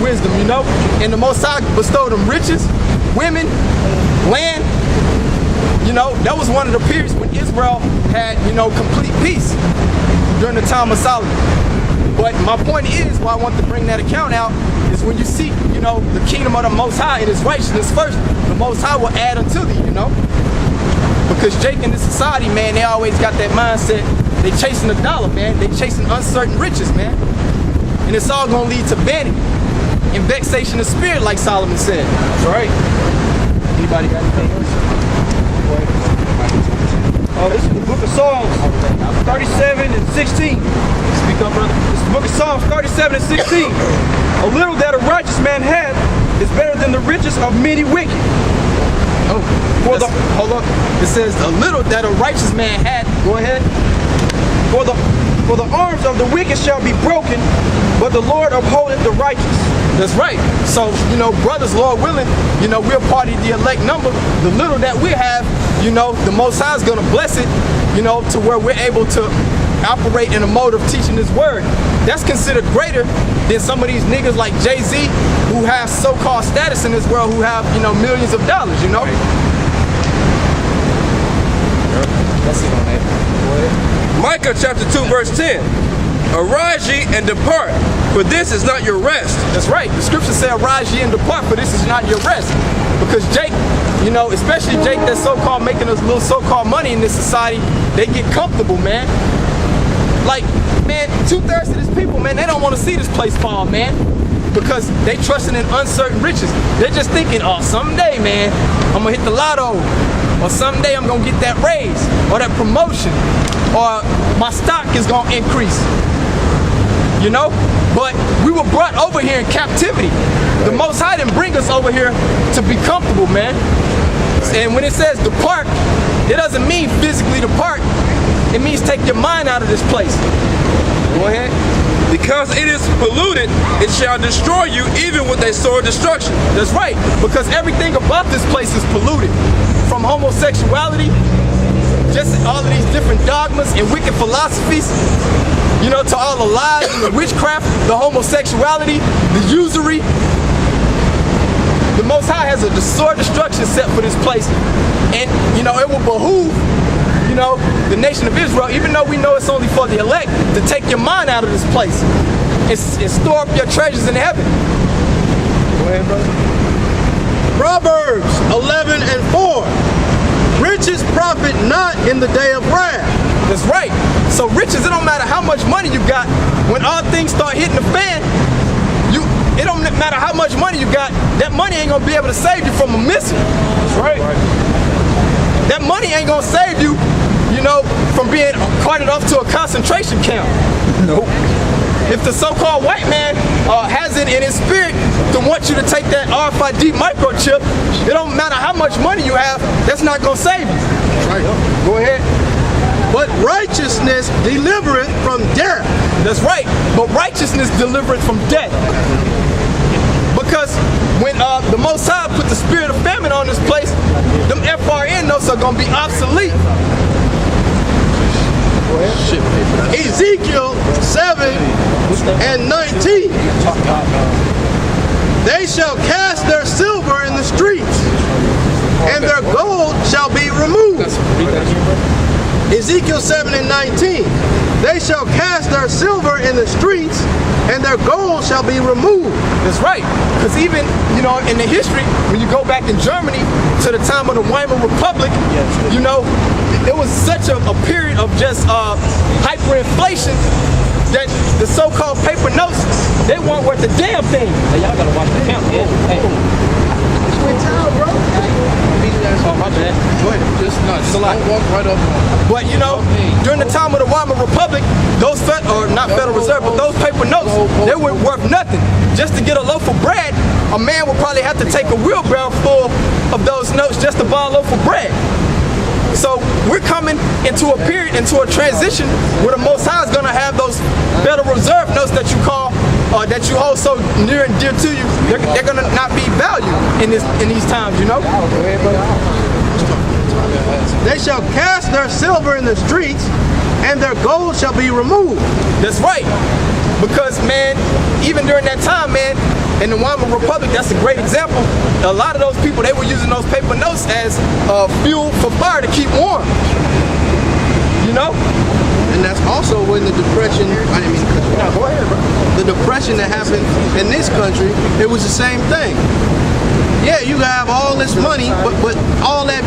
wisdom, you know? And the Most High bestowed them riches, women, land. You know, that was one of the periods when Israel had, you know, complete peace during the time of Solomon. But my point is, why I want to bring that account out, is when you seek, you know, the kingdom of the Most High and His righteousness first, the Most High will add unto thee, you know? Because Jake in this society, man, they always got that mindset, they chasing the dollar, man. They chasing uncertain riches, man. And it's all gonna lead to vanity and vexation of spirit, like Solomon said. That's right. Anybody got anything else? This is the book of Psalms 37 and 16. Speak up, brother. This is the book of Psalms 37 and 16. A little that a righteous man hath is better than the riches of many wicked. Oh, hold up. It says a little that a righteous man had. Go ahead. For the arms of the wicked shall be broken, but the Lord upholdeth the righteous. That's right. So, you know, brothers, Lord willing, you know, we're part of the elect number. The little that we have, you know, the Most High is going to bless it, you know, to where we're able to operate in a mode of teaching His word. That's considered greater than some of these niggas like Jay-Z who have so-called status in this world, who have, you know, millions of dollars, you know? That's it on that. Micah chapter 2 verse 10. Arise ye and depart, for this is not your rest. That's right. The scripture said, arise ye and depart, for this is not your rest. Because Jake, you know, especially Jake that's so-called making us little so-called money in this society, they get comfortable, man. Like, man, 2/3 of these people, man, they don't want to see this place fall, man. Because they trusting in uncertain riches. They're just thinking, oh, someday, man, I'm going to hit the lotto. Or someday I'm going to get that raise. Or that promotion. Or my stock is going to increase. You know? But we were brought over here in captivity. The Most High didn't bring us over here to be comfortable, man. And when it says depart, it doesn't mean physically depart. It means take your mind out of this place. Go ahead. Because it is polluted, it shall destroy you even with a sore destruction. That's right. Because everything about this place is polluted. From homosexuality, just all of these different dogmas and wicked philosophies, you know, to all the lies and the witchcraft, the homosexuality, the usury. The Most High has a sore destruction set for this place. And, you know, it will behoove, you know, the nation of Israel, even though we know it's only for the elect, to take your mind out of this place and store up your treasures in heaven. Go ahead, brother. Proverbs 11 and 4. Riches profit not in the day of wrath. That's right. So riches, it don't matter how much money you got. When all things start hitting the fan, it don't matter how much money you got, that money ain't gonna be able to save you from a missile. That's right. That money ain't gonna save you, you know, from being carted off to a concentration camp. Nope. If the so-called white man has it in his spirit to want you to take that RFID microchip, it don't matter how much money you have, that's not gonna save you. That's right. Go ahead. But righteousness delivereth from death. That's right. But righteousness delivereth from death. Because when the Most High put the spirit of famine on this place, them FRN notes are gonna be obsolete. Ezekiel 7 and 19. They shall cast their silver in the streets, and their gold shall be removed. Ezekiel 7 and 19. They shall cast their silver in the streets, and their gold shall be removed. That's right. Because even, you know, in the history, when you go back in Germany to the time of the Weimar Republic, you know, it was such a period of just hyperinflation that the so-called paper notes, they weren't worth a damn thing. Hey, y'all gotta watch the count. Hey. Oh, my bad. Go ahead. Just walk right up. But you know, during the time of the Weimar Republic, those not Federal Reserve, but those paper notes, they were worth nothing. Just to get a loaf of bread, a man would probably have to take a wheelbarrow full of those notes just to buy a loaf of bread. So we're coming into a period, into a transition where the Most High is going to have those Federal Reserve notes that you call, that you hold so near and dear to you. They're going to not be valued in these times, you know. They shall cast their silver in the streets, and their gold shall be removed. That's right. Because, man, even during that time, man, In the Weimar Republic, that's a great example. A lot of those people, they were using those paper notes as fuel for fire to keep warm. You know? And that's also when the depression, I didn't mean to cut you off. Go ahead, bro. The depression that happened in this country, it was the same thing. Yeah, you have all this money, but all them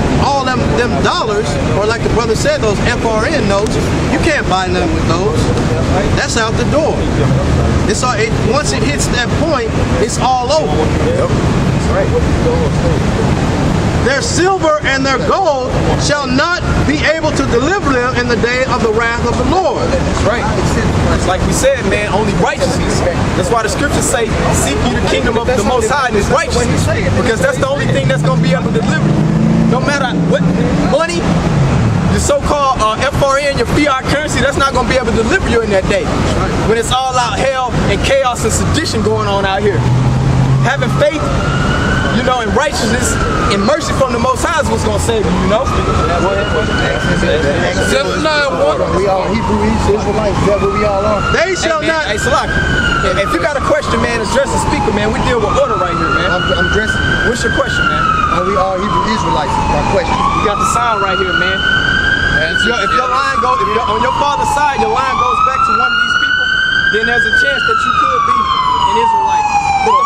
dollars, or like the brother said, those FRN notes, you can't buy nothing with those. That's out the door. It's all, once it hits that point, it's all over. That's right. Their silver and their gold shall not be able to deliver them in the day of the wrath of the Lord. That's right. It's like we said, man, only righteousness. That's why the scriptures say, seek ye the kingdom of the Most High and His righteousness. Because that's the only thing that's going to be able to deliver you. No matter what money, your so-called FRN, your fiat currency, that's not going to be able to deliver you in that day. When it's all out hell and chaos and sedition going on out here. Having faith, you know, and righteousness and mercy from the Most High is what's going to save you, you know? We all Hebrew Israelites, is that what we all are? They shall not. Hey, Salaki, if you got a question, man, address the speaker, man. We deal with order right here, man. I'm dressing. What's your question, man? Are we all Hebrew Israelites? Is my question. You got the sign right here, man. If your line goes, if you're on your father's side, your line goes back to one of these people, then there's a chance that you could be an Israelite. But the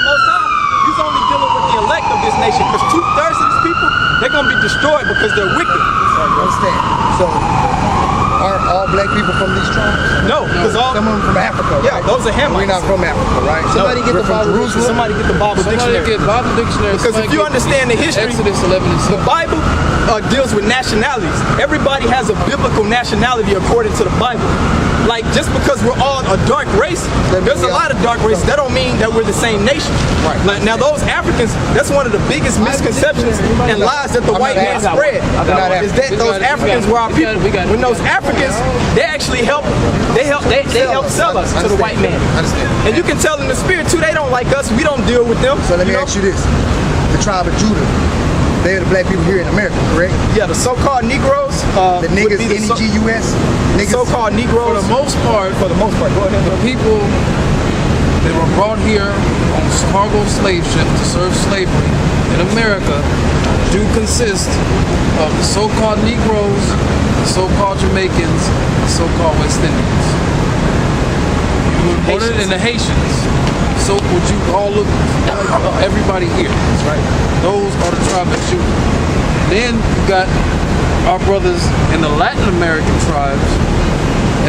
Most High, He's only dealing with the elect of this nation, because 2/3 of these people, they're going to be destroyed because they're wicked. Understand? So, aren't all black people from these tribes? No, because all some of them from Africa. Yeah, right? those are Hamites. We're not from Africa, right? Somebody get the Bible dictionary. Somebody get the Bible dictionary. Because if you understand the history, Exodus 11 and 7. the Bible deals with nationalities. Everybody has a biblical nationality according to the Bible. Like, just because we're all a dark race, there's a lot of dark races. That don't mean that we're the same nation. Right. Like, now, those Africans, that's one of the biggest misconceptions and lies that the white man spread. Is that those Africans were our people. When those Africans, they actually help sell us to the white man. And you can tell in the spirit too, they don't like us. We don't deal with them. So let me ask you this. The tribe of Judah, they're the black people here in America, correct? Yeah, the so-called Negroes. The niggas, N-E-G-U-S? So-called Negroes. For the most part, Go ahead. the people that were brought here on cargo slave ships to serve slavery in America do consist of the so-called Negroes, the so-called Jamaicans, the so-called West Indians. You were born in the Haitians. So would you all look everybody here? That's right. Those are the tribe of Judah. Then you got our brothers in the Latin American tribes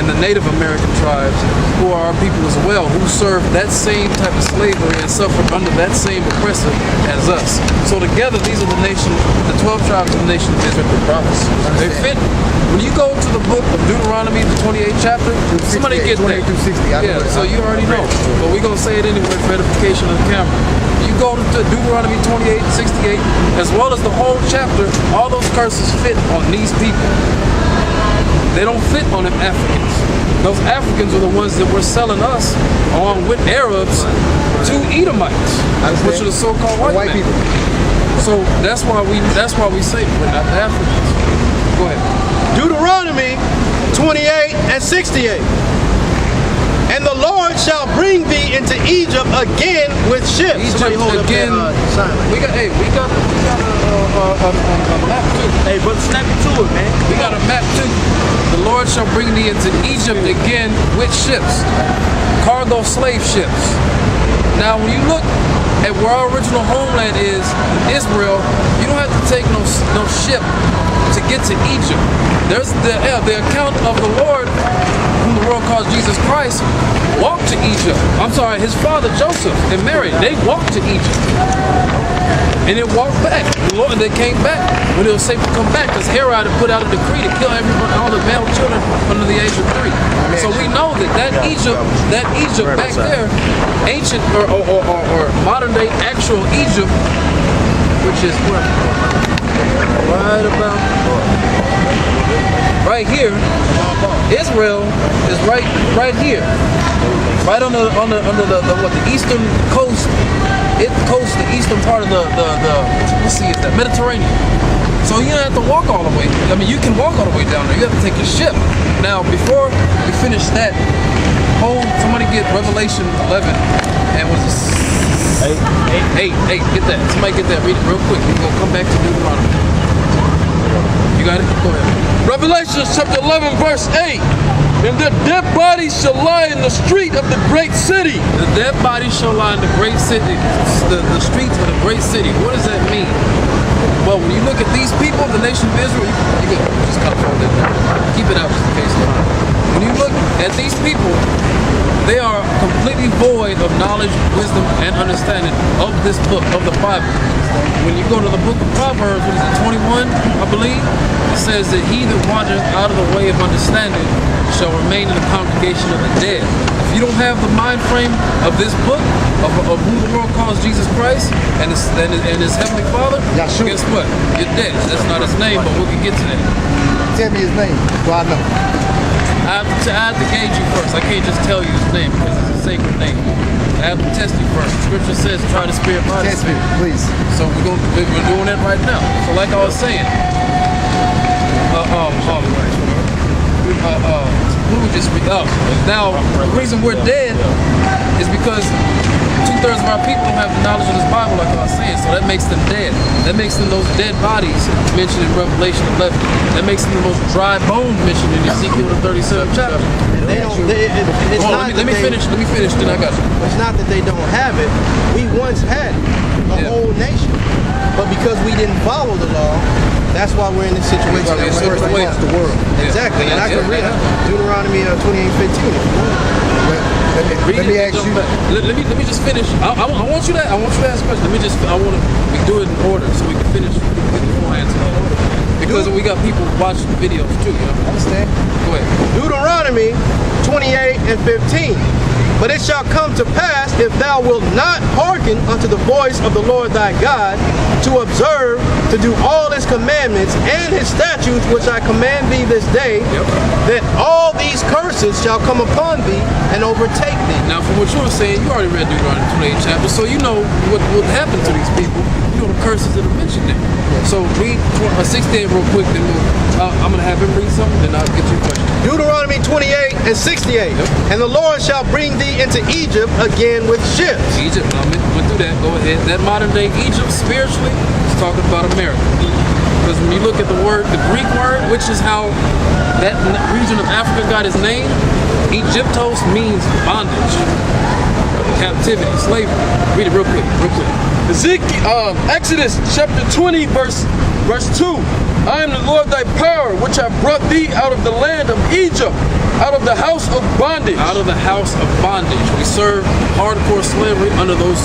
and the Native American tribes, who are our people as well, who serve that same type of slavery and suffer under that same oppressor as us. So together, these are the nation, the 12 tribes of the nation of Israel. They fit. When you go to the book of Deuteronomy, the 28th chapter, somebody get there. 28 through 60. Yeah, so you already know. But we're going to say it anyway for edification of the camera. You go to Deuteronomy 28, 68, as well as the whole chapter, all those curses fit on these people. They don't fit on them Africans. Those Africans are the ones that were selling us, along with Arabs, to Edomites, which are the so-called white people. So that's why we say we're not the Africans. Go ahead. Deuteronomy 28 and 68. And the Lord shall bring thee into Egypt again with ships. Egypt again. We got a map too. Hey, brother, snap it to it, man. We got a map too. The Lord shall bring thee into Egypt again with ships, cargo slave ships. Now, when you look at where our original homeland is, Israel, you don't have to take no ship to get to Egypt. There's the account of the Lord, whom the world calls Jesus Christ, walked to Egypt. I'm sorry, his father Joseph and Mary, they walked to Egypt. And then walked back. The Lord, they came back when it was safe to come back, because Herod had put out a decree to kill everyone, all the male children under the age of 3. So we know that Egypt back there, ancient or modern day actual Egypt, which is right here. Israel is right here, right on the eastern coast. It coasts the eastern part of the Mediterranean. So you don't have to walk all the way. I mean, you can walk all the way down there. You have to take a ship. Now, before we finish that, Somebody get Revelation 11 and was it 8? Get that. Somebody get that. Read it real quick. We're gonna come back to Deuteronomy. You got it? Go ahead. Revelation chapter 11, verse 8. And their dead bodies shall lie in the street of the great city. The dead bodies shall lie in the great city, the streets of the great city. What does that mean? Well, when you look at these people, the nation of Israel, you can just cut from it. Keep it out just in case. When you look at these people, they are completely void of knowledge, wisdom, and understanding of this book, of the Bible. When you go to the book of Proverbs, what is it, 21, I believe? It says that he that wandereth out of the way of understanding shall remain in the congregation of the dead. If you don't have the mind frame of this book, of who the world calls Jesus Christ and his heavenly Father, Yahshua. guess what? You're dead. That's not his name, but we can get to that. Tell me his name, so I know. I have to gauge you first. I can't just tell you his name because it's a sacred name. I have to test you first. Scripture says try the spirit by the Test me, spirit. please. So we're doing that right now. So like I was saying, who we just read up. Now the reason we're dead is because 2/3 of our people don't have the knowledge of this Bible, like I was saying. So that makes them dead. That makes them those dead bodies mentioned in Revelation 11. That makes them the most dry bones mentioned in Ezekiel the 37th chapter. They don't. It's not Let me finish. Then I got you. It's not that they don't have it. We once had a whole nation, but because we didn't follow the law, that's why we're in this situation. Right, that so we're in wait. across the world. Yeah. Exactly, and I can read Deuteronomy 28:15. Let me ask you. Let me just finish. I want you to ask a question. I want to do it in order so we can finish with the full answer. Because we got people watching the videos too, you know. Understand? Go ahead. Deuteronomy 28:15. But it shall come to pass, if thou wilt not hearken unto the voice of the Lord thy God, to observe, to do all his commandments and his statutes, which I command thee this day, that all these curses shall come upon thee and overtake thee. Now, from what you were saying, you already read Deuteronomy 28 chapter, so you know what happened to these people. You know the curses that are mentioned there. So read 68 real quick, then I'm going to have him read something, then I'll get you a question. Deuteronomy 28:68. And the Lord shall bring thee into Egypt again with ships. Egypt, I went through that, go ahead. That modern day Egypt, spiritually, is talking about America. Because when you look at the Greek word, which is how that region of Africa got its name, Egyptos means bondage, captivity, slavery. Read it real quick. Exodus chapter 20, verse 2. I am the Lord thy power, which have brought thee out of the land of Egypt, out of the house of bondage. Out of the house of bondage. We served hardcore slavery under those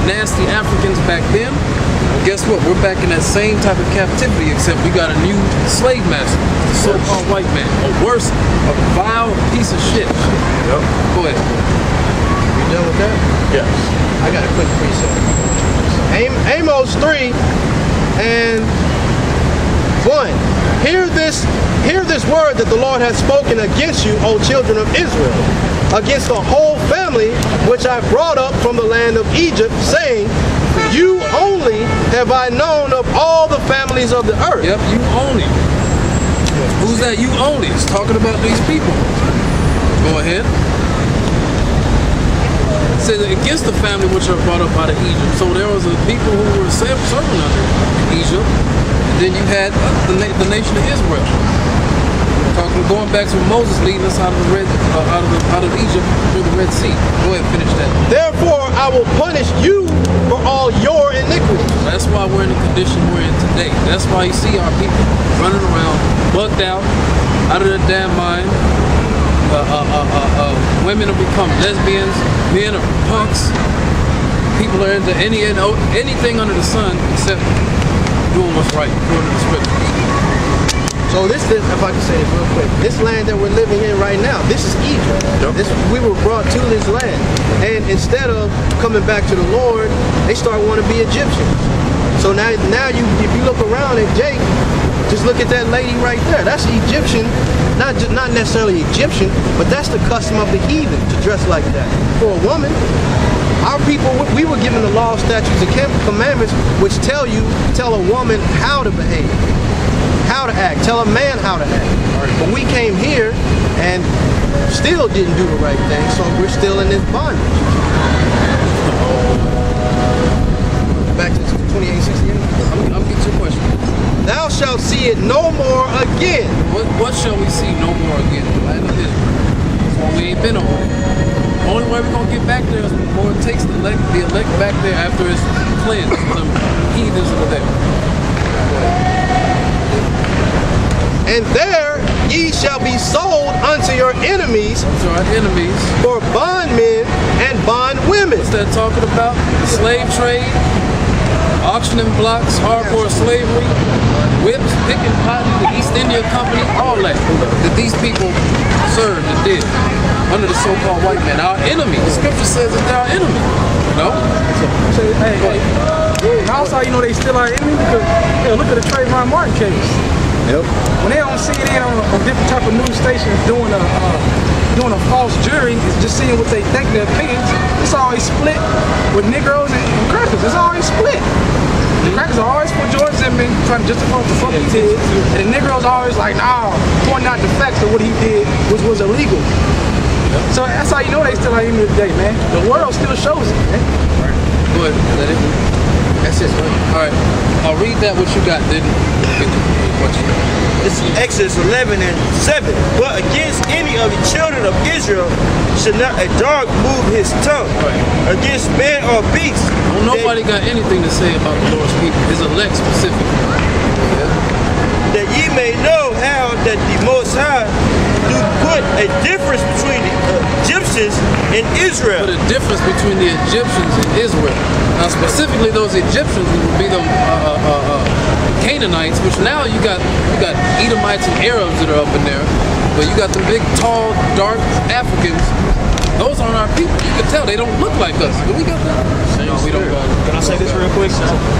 nasty Africans back then. Well, guess what? We're back in that same type of captivity, except we got a new slave master, the so-called white man. A worse, a vile piece of shit. Yep. Go ahead. You done with that? Yes. I got a quick precept. Amos 3 and 1. Hear this word that the Lord has spoken against you, O children of Israel, against the whole family which I brought up from the land of Egypt, saying, you only have I known of all the families of the earth. Yep, you only. Who's that you only? It's talking about these people. Go ahead. It says against the family which are brought up out of Egypt. So there was a people who were serving under Egypt. And then you had the nation of Israel. Going back to Moses leading us out of Egypt through the Red Sea. Go ahead, finish that. Therefore I will punish you for all your iniquities. That's why we're in the condition we're in today. That's why you see our people running around, bugged out of their damn mind. Women have become lesbians, men are punks. People are into anything under the sun except doing what's right, according to the scriptures. So this is, if I can say this real quick, this land that we're living in right now, this is Egypt. We were brought to this land. And instead of coming back to the Lord, they start wanting to be Egyptians. So now you, if you look around at Jake, just look at that lady right there. That's Egyptian, not necessarily Egyptian, but that's the custom of the heathen to dress like that. For a woman, our people, we were given the law, statutes, and commandments, which tell a woman how to behave, how to act, tell a man how to act. But we came here and still didn't do the right thing, so we're still in this bondage. Back to 28:68. I'm get your question. Thou shalt see it no more again. What shall we see no more again? The land of Israel. So we ain't been over it. Only way we're gonna get back there is when the Lord takes the elect back there after it's cleansed. The heathens are there. And there ye shall be sold unto your enemies To our enemies. for bondmen and bondwomen. What's that talking about? Slave trade, auctioning blocks, hardcore slavery, whips, picking cotton, the East India Company, all that these people served and did under the so-called white man. Our enemy. The scripture says that they're our enemy. No? Hey. And also, you know, they still our enemy because, hell, look at the Trayvon Martin case. Yep. When they don't see it in on different type of news stations doing a false jury, it's just seeing what they think their opinions. It's always split with Negroes and crackers. It's always split. The crackers are always for George Zimmerman trying to justify what the fuck he did, and the Negroes are always like, nah, pointing out the facts of what he did, which was illegal. So that's how you know they still our enemy today, man. The world still shows it, man. Go ahead. Is that it? That's it, right? All right. I'll read that what you got, then. What you got. This is Exodus 11:7. But against any of the children of Israel should not a dog move his tongue. Right. Against man or beast. Well, nobody got anything to say about the Lord's people. His elect specifically. That ye may know how that the Most High do put a difference between the Egyptians and Israel. But a difference between the Egyptians and Israel. Now, specifically, those Egyptians would be the Canaanites, which now you got Edomites and Arabs that are up in there. But you got the big, tall, dark Africans. Those aren't our people. You can tell they don't look like us. Do we got that? No, we don't got it. Can I say this real quick?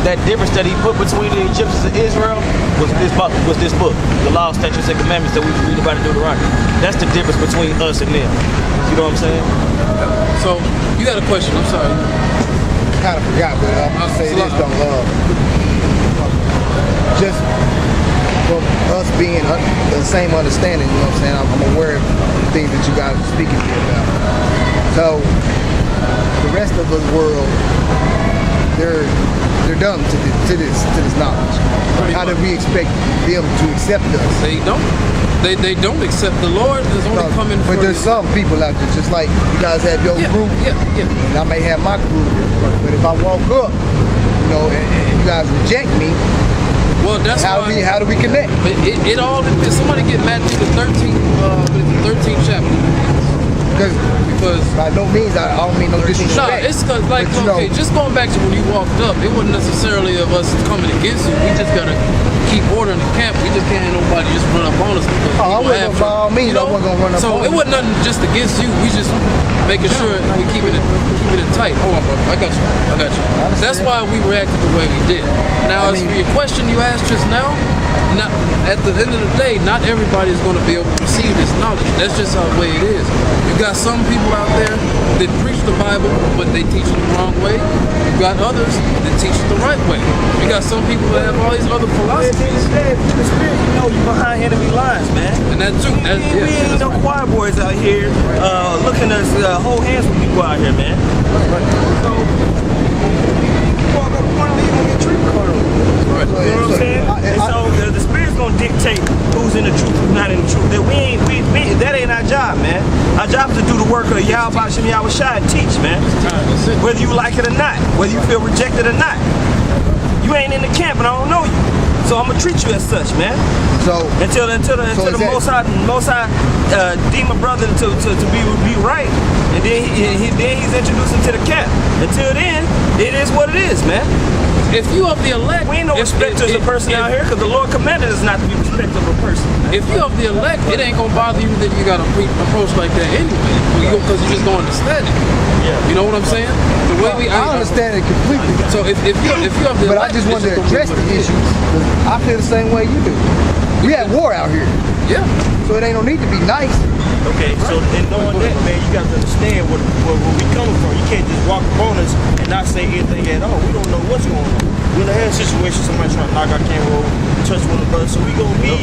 That difference that he put between the Egyptians and Israel was this book, the law, statutes, and commandments that we read about in Deuteronomy. That's the difference between us and them. You know what I'm saying? So, you got a question. I'm sorry. Kind of forgot, but I'll say this though. Just from us being the same understanding, you know what I'm saying? I'm aware of the things that you guys are speaking to me about. So the rest of the world, they're dumb to this knowledge. How do we expect them to accept us? They don't. They don't accept the Lord. Is only coming for. But there's some people out there, just like you guys have your group, and I may have my group. But if I walk up, you know, and you guys reject me, well, that's how do we connect? It all depends. Somebody get Matthew the 13th chapter. Because by no means I don't mean no disrespect. No, it's cause like okay, just going back to when you walked up, it wasn't necessarily of us coming against you. We just gotta keep order in the camp. We just can't have nobody just run up on us. I wasn't by all means. I wasn't gonna run up. So it wasn't nothing just against you. We just making sure we keeping it tight. Hold on, bro. I got you. That's why we reacted the way we did. Now, as for your question you asked just now, not at the end of the day, not everybody is going to be able to receive this knowledge. That's just how the way it is. You got some people out there that preach the Bible, but they teach it the wrong way. You got others that teach it the right way. You got some people that have all these other philosophies. The spirit, you know, you behind enemy lines, man. And that too. We ain't no choir boys out here looking at us hold hands with people out here, man. So, Right. you know what I'm saying? And so the spirit's gonna dictate who's in the truth, who's not in the truth. That that ain't our job, man. Our job is to do the work of Yahweh Hashem Yahweh Shai and teach, man. Whether you like it or not, whether you feel rejected or not. You ain't in the camp and I don't know you. So I'm gonna treat you as such, man. So until the Most High deem a brother to be right, and then he's introduced him to the camp. Until then, it is what it is, man. If you of the elect, we ain't no respecters of person out here, because the Lord commanded us not to be respecters of a person. If you of the elect, it ain't gonna bother you that you got to approach like that anyway, because you just don't understand it. Yeah. You know what I'm saying? The way I understand it completely. So if you of the but elect, I just wanted to address the issues. I feel the same way you do. We had war out here. Yeah. So it ain't no need to be nice. Okay, so in knowing that, man, you got to understand where we coming from. You can't just walk upon us this and not say anything at all. We don't know what's going on. We done had situations, somebody trying to knock our camera over, touch one another, so we gonna be,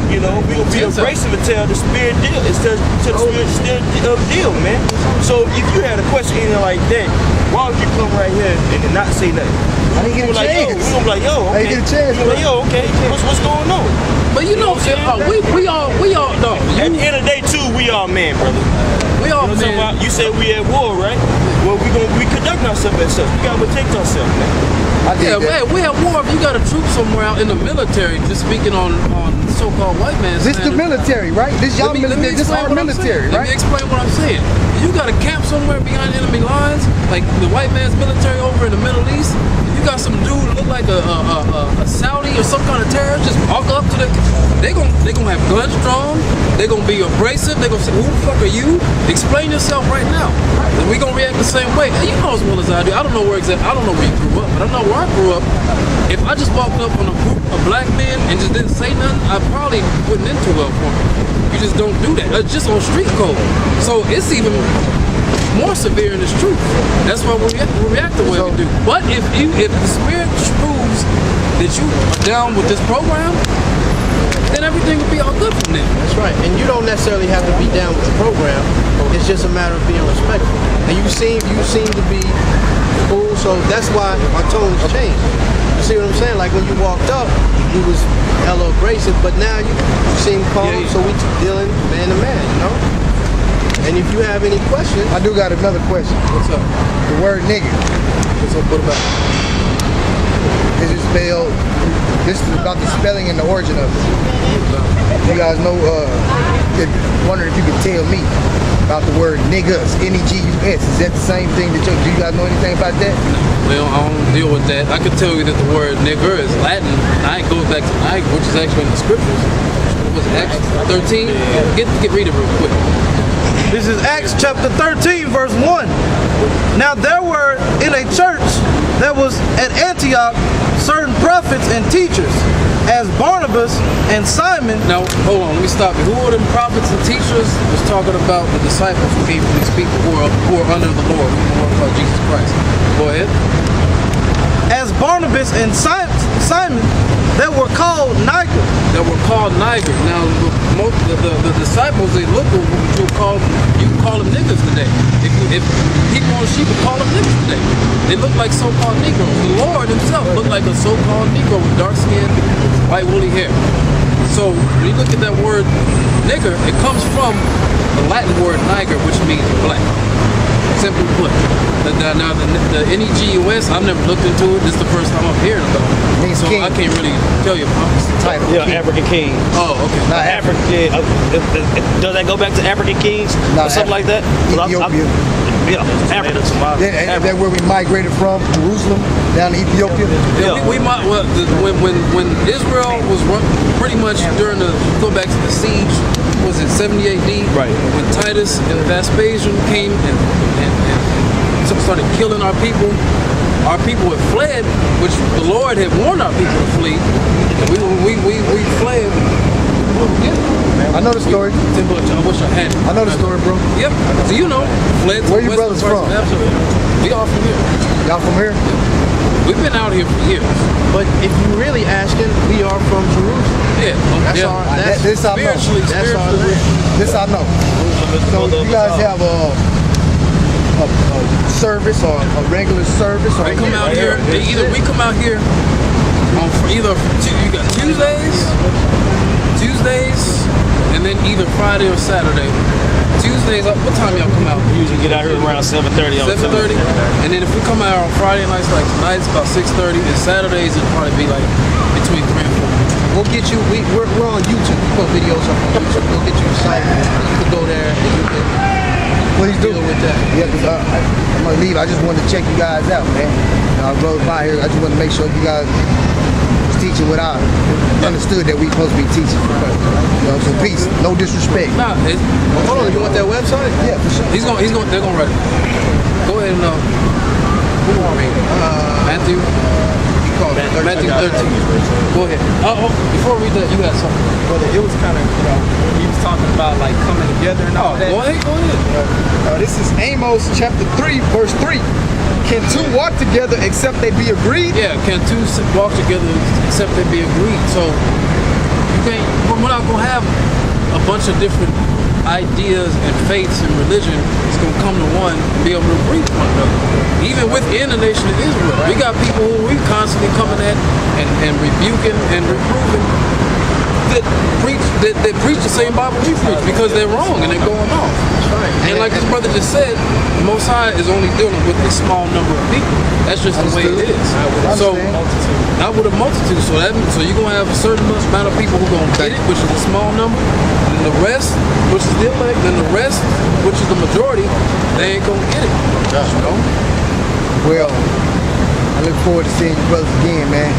we gonna be abrasive until the spirit deal, until the spirit still deal, man. So if you had a question anything like that, why would you come right here and not say nothing? I didn't get a chance. We gonna be like, yo, okay. I didn't get a chance, We gonna be like, yo, okay, what's going on? But you know, we all no. At the end of the day, too, we all men, brother. We all You know what I'm talking men. about? You say we at war, right? Well, we conduct ourselves as such. We gotta protect ourselves, man. Yeah, man, we have war. If you got a troop somewhere out in the military, just speaking on so-called white man's This the standards. military, right? This y'all military. This our military, Let me right? explain what I'm saying. You got a camp somewhere behind enemy lines, like the white man's military over in the Middle East. You got some dude look like a Saudi or some kind of terrorist just walk up to the. They gonna have guns drawn. They gonna be abrasive. They gonna say, "Who the fuck are you? Explain yourself right now." And we gonna react the same way. And you know as well as I do. I don't know where you grew up, but I know where I grew up. If I just walked up on a group of black men and just didn't say nothing, I probably wouldn't end too well for me. You just don't do that. It's just on street code. So it's even more severe in its truth. That's why we react the way we do. But if the spirit proves that you are down with this program, then everything will be all good from there. That's right. And you don't necessarily have to be down with the program. It's just a matter of being respectful. And you seem to be cool, so that's why my tone has changed. You see what I'm saying? Like when you walked up, you was hella abrasive, but now you seem calm, so we dealing man to man, you know? And if you have any questions, I do got another question. What's up? The word nigga. What's up? What about it? Is it spelled? This is about the spelling and the origin of it. You guys know, wondering if you could tell me about the word niggas, N-E-G-U-S. Is that the same thing that do you guys know anything about that? Well, I don't deal with that. I could tell you that the word nigger is Latin. It goes back to niger, which is actually in the scriptures. What was it, Acts 13? Read it real quick. This is Acts chapter 13, verse 1. Now there were in a church that was at Antioch certain prophets and teachers, as Barnabas and Simon. Now, hold on, let me stop you. Who are them prophets and teachers? Was talking about the disciples who came from these people who are under the Lord, who are called Jesus Christ. Go ahead. As Barnabas and Simon, that were called Niger. That were called Niger. Now, the disciples, they look at what you call them niggas today. If people on the sheep would call them niggas today. They look like so-called Negroes. The Lord himself looked like a so-called Negro with dark skin, white woolly hair. So when you look at that word nigger, it comes from the Latin word niger, which means black. Simply put. Now the N-E-G-U-S, I've never looked into it. This is the first time I'm hearing about it. So king. I can't really tell you about it. Title. Yeah, African King. Oh, okay. Not African. Does that go back to African kings or something like that? 'Cause Ethiopia. Yeah, Africa. Is that where we migrated from? Jerusalem down to Ethiopia? Yeah, we might. Well, when Israel was pretty much during go back to the siege, was it 70 AD? Right. When Titus and Vespasian came and started killing our people had fled, which the Lord had warned our people to flee. And we fled. I know the story. I wish I had it. I know the story, bro. Yep. So you know, fled to Where you western brothers parts from? of Absolutely. We all from here. Y'all from here? We've been out here for years. but if you really asking, we are from Jerusalem. Yeah. That's yeah. our that's This I know. that's our land. This I know. So you guys have a service or a regular service? Or We come out here. We come out here on you got Tuesdays, and then either Friday or Saturday. Tuesdays, what time y'all come out? Usually get out here around 7:30. 7:30, and then if we come out on Friday nights, like tonight, it's about 6:30, and Saturdays it'll probably be like between 3 and 4. We'll get you. We're on YouTube. We put videos up on YouTube. We'll get you a site. You can go there and you can Please do. deal with that. Yeah, because I'm going to leave. I just wanted to check you guys out, man. And I rode by here. I just wanted to make sure you guys was teaching what I understood that we supposed to be teaching. You know, so peace. No disrespect. Nah, Hold on. You want that website? Yeah, for sure. they're gonna write it. Go ahead and who are we? Matthew. Matthew 13. Go ahead. Before we read that, you got something. Brother, it was kind of, he was talking about like coming together and all that. Go ahead. This is Amos chapter 3, verse 3. Can two walk together except they be agreed? Yeah, can two walk together except they be agreed? So you can't. We're not gonna have a bunch of different ideas and faiths and religion. It's gonna come to one and be able to agree with one another. Even within the nation of Israel, we got people who we constantly coming at and rebuking and reproving that preach the same Bible we preach because they're wrong and they're going off. And like this brother just said, the Most High is only dealing with a small number of people. That's just the way it is. So not with a multitude. So you're gonna have a certain amount of people who are gonna get it, which is a small number, and the rest, which is the elect, and the rest, which is the majority, they ain't gonna get it. You know? Well, I look forward to seeing you brothers again, man.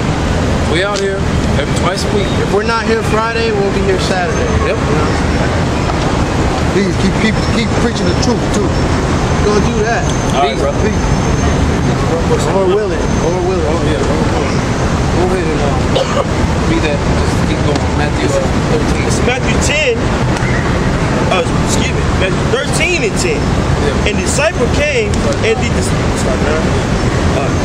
We out here twice a week. If we're not here Friday, we'll be here Saturday. Yep. Please keep preaching the truth too. We're gonna do that. All right, bro. Or will it? Oh yeah. Go ahead and read that. Just keep going. Matthew 13. It's Matthew 10. Excuse me. Matthew 13 and 10. Yeah. And the disciple came and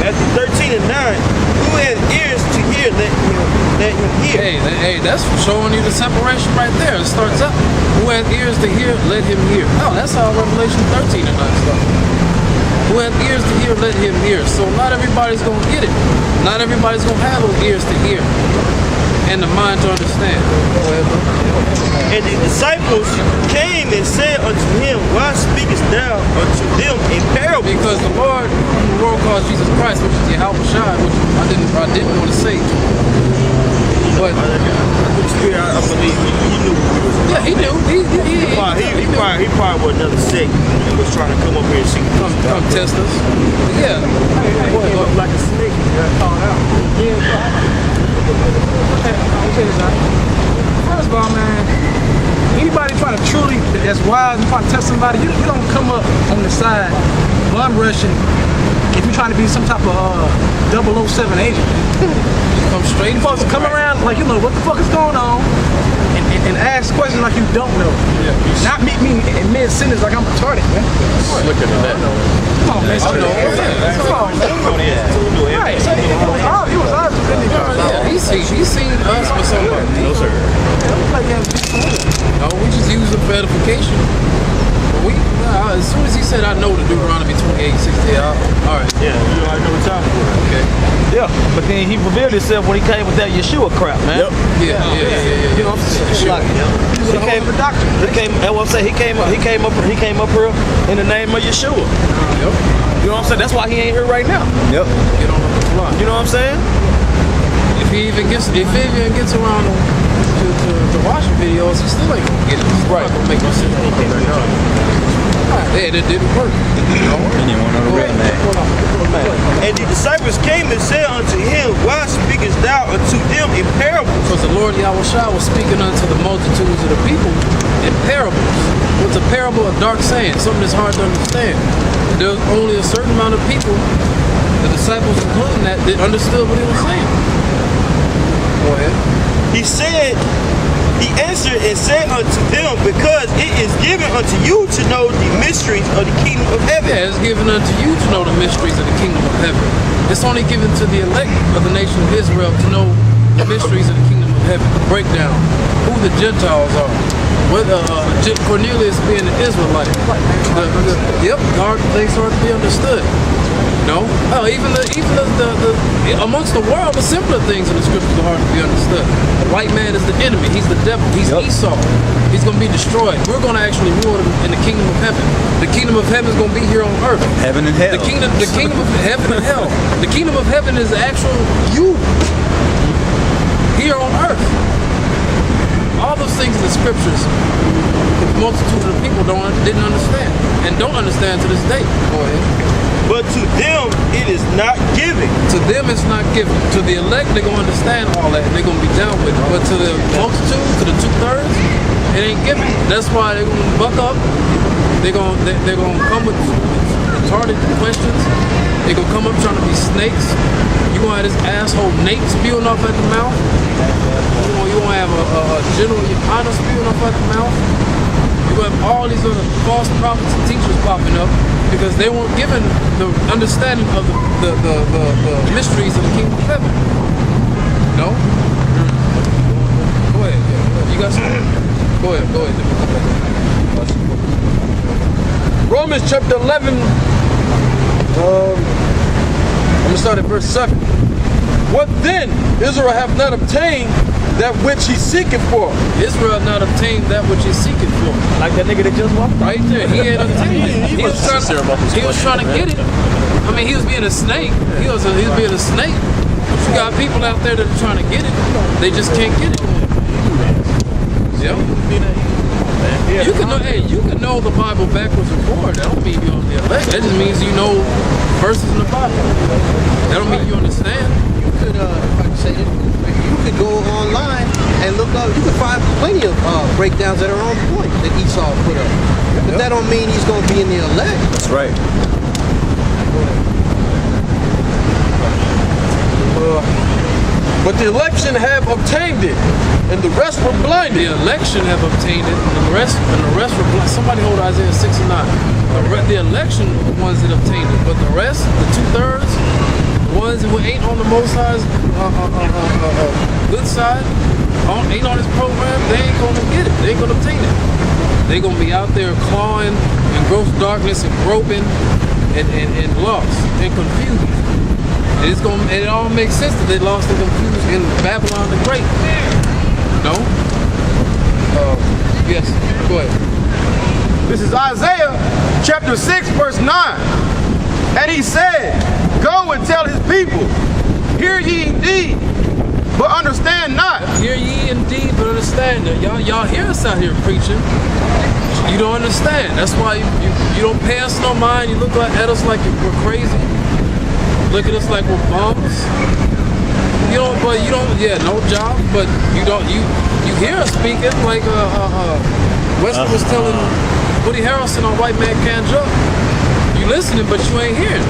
Matthew 13 and 9. Who has ears to hear, let him hear. Hey, that's showing you the separation right there. It starts up. Who has ears to hear, let him hear. Oh, that's how Revelation 13 and 9 starts. Who has ears to hear, let him hear. So not everybody's going to get it. Not everybody's going to have those ears to hear and the mind to understand. Go ahead, bro. And the disciples came and said unto him, Why speakest thou unto them in parables? Because the Lord, whom the world calls Jesus Christ, which is Yahweh Shai, which I didn't want to say. But I believe he knew. yeah, he knew. He probably was another sect and was trying to come up here and see. Come test us. Yeah. Like a snake, got called out. First of all, man, anybody trying to truly, that's wise and trying to test somebody, you don't come up on the side bum rushing if you're trying to be some type of 007 agent. Come straight. You're supposed to come around like you know what the fuck is going on and ask questions like you don't know. Yeah. Not meet me in mid-sentence like I'm retarded, man. Looking at that. Come on, man. I know. Yeah. Come on, man. Right. So he was obviously Yeah, he's seen us with somebody. No, sir. No, we just use it for edification. But as soon as he said, I know the Deuteronomy 28:60, all right. Yeah, you know, I know what time it is. Okay. Yeah, but then he revealed himself when he came with that Yeshua crap, man. Yeah. You know what I'm saying? Sure. He came. He came. That's what I'm saying. He came up here in the name of Yeshua. Yep. You know what I'm saying? That's why he ain't here right now. Yep. Get on the fly. You know what I'm saying? If he even gets around to watching videos, he still ain't gonna get it. It's not gonna make no sense. Yeah, that didn't work. And the disciples came and said unto him, Why speakest thou unto them in parables? Because the Lord Yahweh Shai was speaking unto the multitudes of the people in parables. What's a parable? A dark saying, something that's hard to understand. There's only a certain amount of people, the disciples including that understood what he was saying. Go ahead. He answered and said unto them, Because it is given unto you to know the mysteries of the kingdom of heaven. Yeah, it's given unto you to know the mysteries of the kingdom of heaven. It's only given to the elect of the nation of Israel to know the mysteries of the kingdom of heaven, the breakdown, who the Gentiles are. Whether Cornelius being an Israelite. Yep, things are to be understood. No, even amongst the world, the simpler things in the scriptures are hard to be understood. The white man is the enemy. He's the devil. He's Esau. He's going to be destroyed. We're going to actually rule him in the kingdom of heaven. The kingdom of heaven is going to be here on earth. Heaven and hell. The kingdom of heaven and hell. The kingdom of heaven is the actual you here on earth. All those things in the scriptures, the multitude of the people didn't understand and don't understand to this day. Go ahead. But to them it is not given. To them it's not given. To the elect, they're going to understand all that and they're going to be down with it. But to the multitude, to the 2/3, it ain't given. That's why they're going to buck up. They're going to come with retarded questions. They're going to come up trying to be snakes. You're going to have this asshole Nate spewing off at the mouth. You're going to have a General Yohana spewing off at the mouth. You're you're gonna have all these other false prophets and teachers popping up because they weren't given the understanding of the mysteries of the kingdom of heaven. No? Go ahead. You got something? Go ahead. Romans chapter 11, I'm going to start at verse 7. What then? Israel hath not obtained that which he seeketh for. Israel not obtained that which he's seeking for. Like that nigga that just walked. Right there. He ain't obtained it. He was trying to get it. I mean, he was being a snake. He was being a snake. But you got people out there that are trying to get it. They just can't get it. Yeah. You can know, you can know the Bible backwards and forward. That don't mean you're on the elect. That just means you know verses in the Bible. That don't mean you understand. You could, if I could say this, you could go online and look up. You could find plenty of breakdowns that are on point that Esau put up. But that don't mean he's going to be in the elect. That's right. But the election have obtained it, and the rest were blinded. The election have obtained it, and the rest were blind. Somebody hold Isaiah 6 and 9. The election are the ones that obtained it, but the rest, the 2/3, the ones who ain't on the Most High's good side, ain't on his program, they ain't gonna get it. They ain't gonna obtain it. They gonna be out there clawing in gross darkness and groping and lost and confused. It all makes sense that they lost and confused in Babylon the Great. No? Yes, go ahead. This is Isaiah chapter 6, verse 9. And he said, go and tell his people, hear ye indeed, but understand not. Hear ye indeed, but understand that. Y'all hear us out here preaching. You don't understand. That's why you don't pay us no mind. You look at us like we're crazy. Look at us like we're bums. No job, but you hear us speaking like Wesley was telling Woody Harrelson on White Man Can't Jump. You listening, but you ain't hearing.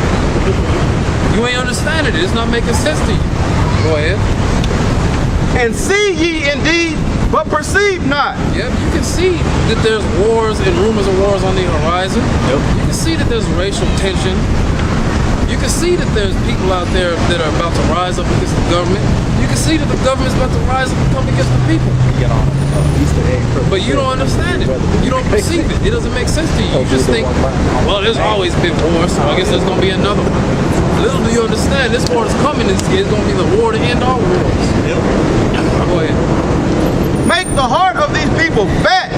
You ain't understanding it. It's not making sense to you. Go ahead. And see ye indeed, but perceive not. Yep, you can see that there's wars and rumors of wars on the horizon. Yep. You can see that there's racial tension. You can see that there's people out there that are about to rise up against the government. You can see that the government's about to rise up and come against the people. But you don't understand it. You don't perceive it. It doesn't make sense to you. You just think, well, there's always been war, so I guess there's going to be another one. Little do you understand, this war is coming. It's going to be the war to end all wars. Go ahead. Make the heart of these people fat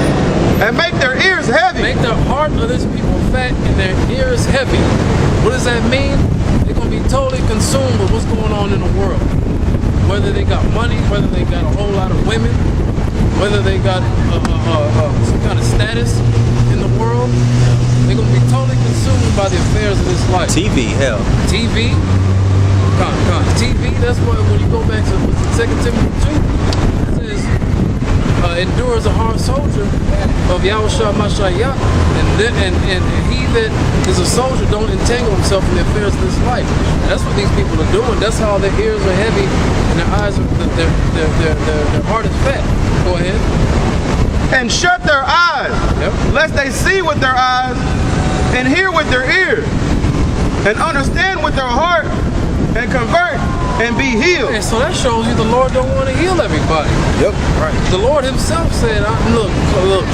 and make their ears heavy. Make the heart of these people fat and their ears heavy. What does that mean? They're going to be totally consumed with what's going on in the world. Whether they got money, whether they got a whole lot of women, whether they got some kind of status in the world, they're going to be totally consumed by the affairs of this life. TV, hell. TV? TV, that's why when you go back to 2 Timothy 2, it says, endures a hard soldier of Yahushua Mashiach, and he that is a soldier don't entangle himself in the affairs of this life. That's what these people are doing. That's how their ears are heavy and their eyes are, their heart is fat. Go ahead. And shut their eyes, lest they see with their eyes and hear with their ears and understand with their heart and convert and be healed. And so that shows you the Lord don't want to heal everybody. Yep. Right. The Lord himself said, look,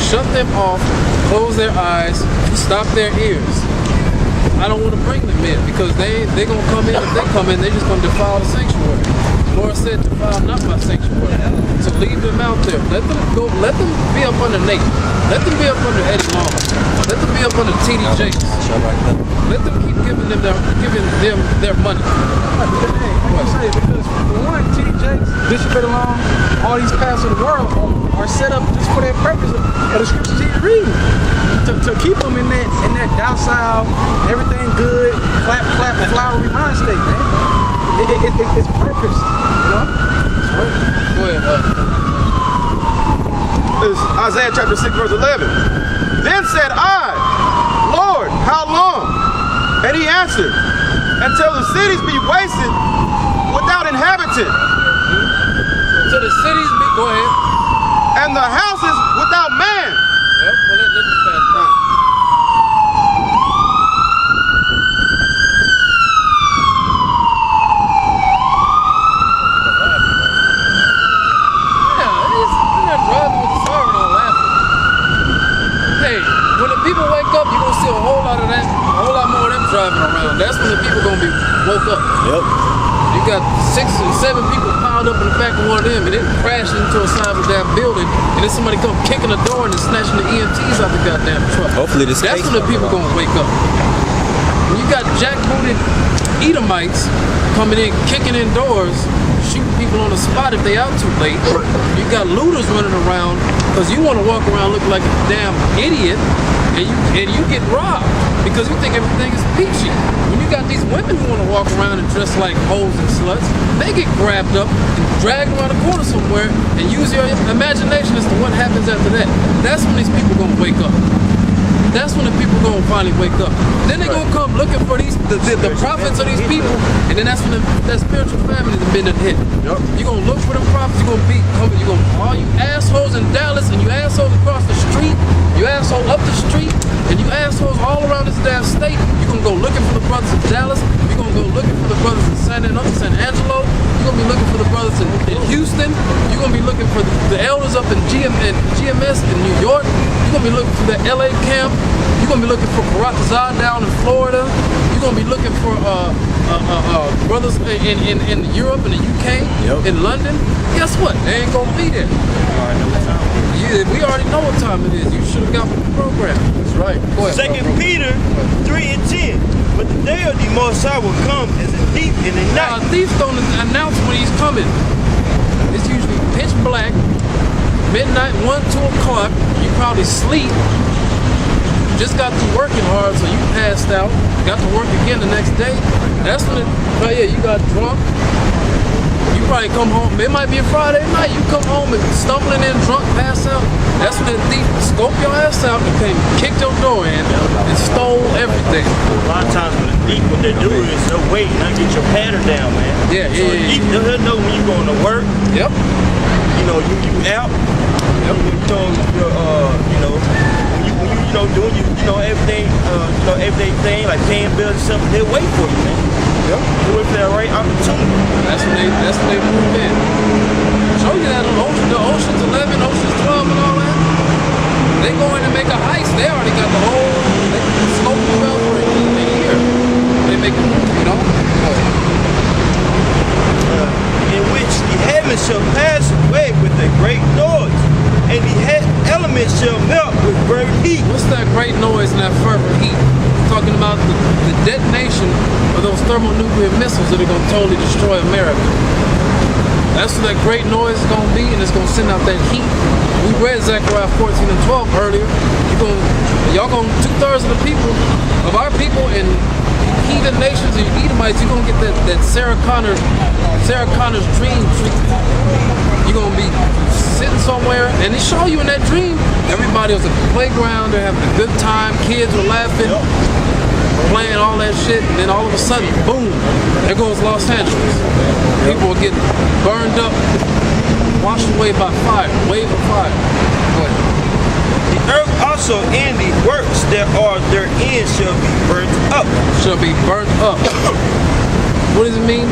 shut them off, close their eyes, stop their ears. I don't want to bring them in because they're going to come in. If they come in, they're just going to defile the sanctuary. The Lord said, defile not my sanctuary. So leave them out there. Let them go. Let them be up under Nate. Let them be up under Eddie Long. Let them be up under TD Jakes. Let them keep giving them their money. Because for one, TD Jakes, Bishop Eddie Long, all these pastors of the world are set up just for that purpose of the scriptures he's reading. To keep them in that docile, everything good, clap, flowery mind state, man. It's purpose, you know? Go ahead. This is Isaiah chapter 6, verse 11. Then said I, Lord, how long? And he answered, until the cities be wasted without inhabitant. So the cities be, go ahead. And the houses without man. Yep, well, woke up. Yep. You got 6 or 7 people piled up in the back of one of them, and it crashed into a side of a damn building, and then somebody come kicking the door and then snatching the EMTs out the goddamn truck. Hopefully this That's case when the people gonna wake up. When you got jackbooted Edomites coming in, kicking in doors, shooting people on the spot if they out too late. You got looters running around because you want to walk around looking like a damn idiot, and you get robbed because you think everything is peachy. When you got these women who want to walk around and dress like hoes and sluts, they get grabbed up and dragged around the corner somewhere, and use your imagination as to what happens after that. That's when these people gonna wake up. That's when the people gonna finally wake up. Then they gonna come looking for these the prophets of these people, and then that's when that spiritual family has been hit. Yep. You gonna look for them prophets. You gonna all you assholes in Dallas, and you assholes across the street, you asshole up the street, and you assholes all around this damn state. You gonna go looking for the brothers in Dallas. You gonna go looking for the brothers in San Angelo. You gonna be looking for the brothers in Houston. You gonna be looking for the elders up in GMS in New York. You gonna be looking for the LA camp. You're gonna be looking for Karatazar down in Florida. You're gonna be looking for brothers in Europe and the UK, in London. Guess what? They ain't gonna be there. We already know what time it is. You should have got with the program. That's right. Go ahead. 2 Peter 3:10. But the day of the Most High will come as a thief in the Now, night. a thief don't announce when he's coming. It's usually pitch black, midnight, 1, 2 o'clock. You probably sleep. Just got through working hard, so you passed out. Got to work again the next day. That's when you got drunk. You probably come home. It might be a Friday night. You come home and stumbling in drunk, pass out. That's when the thief scoped your ass out and came, kicked your door in, and stole everything. A lot of times when the thief, what they do is they'll wait and they'll get your pattern down, man. Yeah. They'll know when you're going to work. Yep. You know, you out. Yep. Doing everything, everything thing like paying bills and stuff. They wait for you, man. Yep. They wait for that right opportunity. That's when they move in. Show you that on the Ocean's 11, Ocean's 12, and all that. They go in and make a heist. They already got the whole scope of well for a year. They make a movie, you know. In which the heavens shall pass away with a great noise, and the elements shall melt with fervent heat. What's that great noise and that fervent heat? Talking about the detonation of those thermonuclear missiles that are going to totally destroy America. That's what that great noise is going to be, and it's going to send out that heat. We read Zechariah 14 and 12 earlier. Y'all going 2/3 of the people, of our people in heathen nations and Edomites, you're going to get that Sarah Connor's dream treatment. You're going to be sitting somewhere, and they show you in that dream, everybody was at the playground, they're having a good time, kids were laughing, playing all that shit, and then all of a sudden, boom, there goes Los Angeles. People will get burned up, washed away by fire, wave of fire. Go ahead. The earth also and the works that are therein shall be burnt up. Shall be burnt up. What does it mean?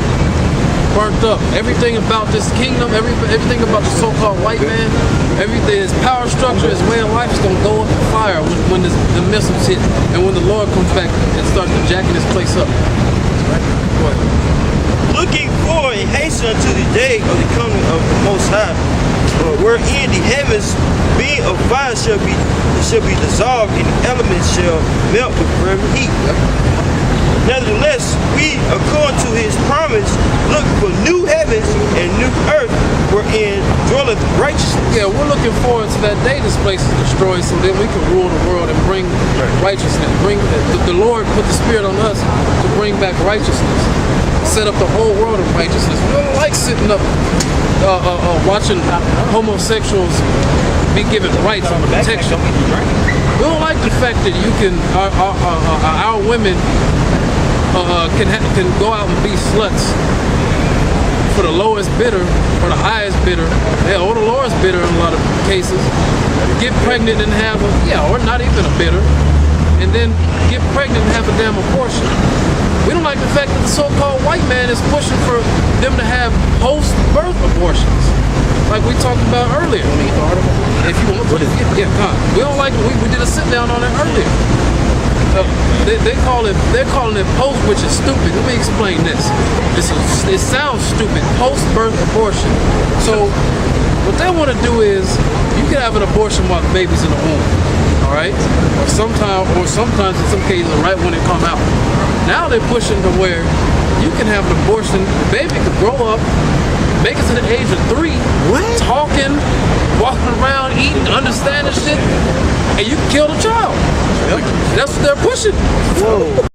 Burnt up. Everything about this kingdom, everything about the so-called white man, everything, his power structure, his way of life is going to go up in fire when the missiles hit and when the Lord comes back and starts jacking this place up. Go ahead. Looking forward and hasten unto the day of the coming of the Most High, wherein the heavens being of fire shall be dissolved, and the elements shall melt with fervent heat. Nevertheless, we, according to his promise, look for new heavens and new earth wherein dwelleth righteousness. Yeah, we're looking forward to that day this place is destroyed, so then we can rule the world and bring righteousness. The Lord put the Spirit on us to bring back righteousness. Set up the whole world of righteousness. We don't like sitting up watching homosexuals be given rights and protection. We don't like the fact that you can, our women can go out and be sluts for the lowest bidder or the highest bidder, or the lowest bidder in a lot of cases. Get pregnant and have or not even a bidder, and then get pregnant and have a damn abortion. We don't like the fact that the so-called white man is pushing for them to have post-birth abortions, like we talked about earlier. If you want to, we don't like. We did a sit down on it earlier. They're calling it post, which is stupid. Let me explain this. It sounds stupid. Post-birth abortion. So what they want to do is you can have an abortion while the baby's in the womb. All right, or sometimes in some cases right when it come out. Now they're pushing to where you can have an abortion, the baby could grow up, make it to the age of 3, talking, walking around, eating, understanding shit, and you can kill the child. That's what they're pushing. Whoa.